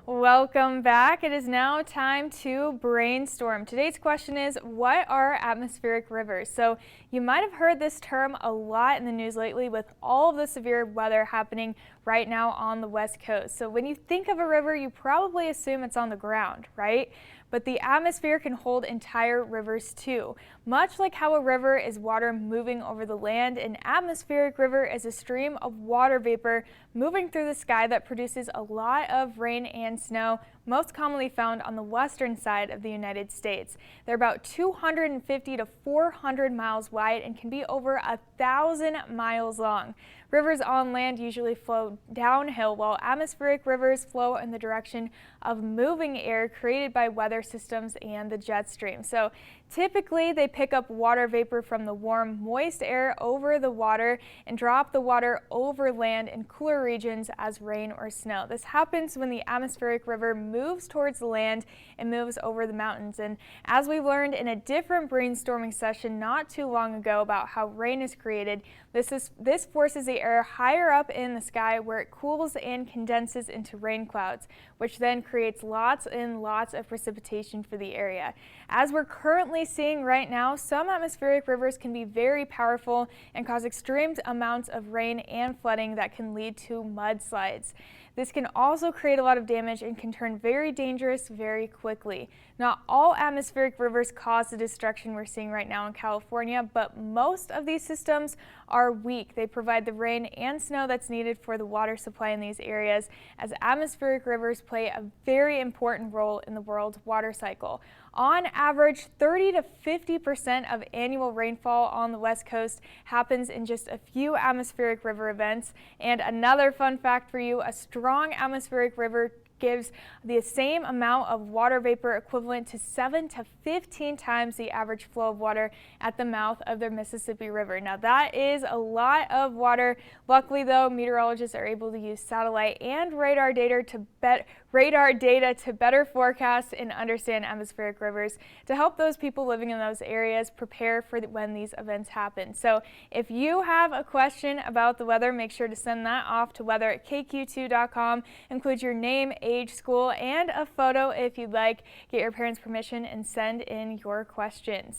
Welcome back. It is now time to brainstorm. Today's question is, what are atmospheric rivers? So you might have heard this term a lot in the news lately with all of the severe weather happening right now on the West Coast. So when you think of a river, you probably assume it's on the ground, right? But the atmosphere can hold entire rivers too. Much like how a river is water moving over the land, an atmospheric river is a stream of water vapor moving through the sky that produces a lot of rain and snow, most commonly found on the western side of the United States. They're about 250 to 400 miles wide and can be over 1,000 miles long. Rivers on land usually flow downhill, while atmospheric rivers flow in the direction of moving air created by weather systems and the jet stream. So typically they pick up water vapor from the warm, moist air over the water and drop the water over land in cooler regions as rain or snow. This happens when the atmospheric river moves towards the land and moves over the mountains. And as we learned in a different brainstorming session not too long ago about how rain is created, this forces the air higher up in the sky where it cools and condenses into rain clouds, which then creates lots and lots of precipitation for the area. As we're currently seeing right now, some atmospheric rivers can be very powerful and cause extreme amounts of rain and flooding that can lead to mudslides. This can also create a lot of damage and can turn very dangerous very quickly. Not all atmospheric rivers cause the destruction we're seeing right now in California, but most of these systems are weak. They provide the rain and snow that's needed for the water supply in these areas, as atmospheric rivers play a very important role in the world's water cycle. On average, 30 to 50% of annual rainfall on the West Coast happens in just a few atmospheric river events. And another fun fact for you, a strong atmospheric river gives the same amount of water vapor equivalent to 7 to 15 times the average flow of water at the mouth of the Mississippi River. Now that is a lot of water. Luckily though, meteorologists are able to use satellite and radar data to better forecast and understand atmospheric rivers to help those people living in those areas prepare for when these events happen. So if you have a question about the weather, make sure to send that off to weather@kq2.com. Include your name, age, school, and a photo if you'd like. Get your parents' permission and send in your questions.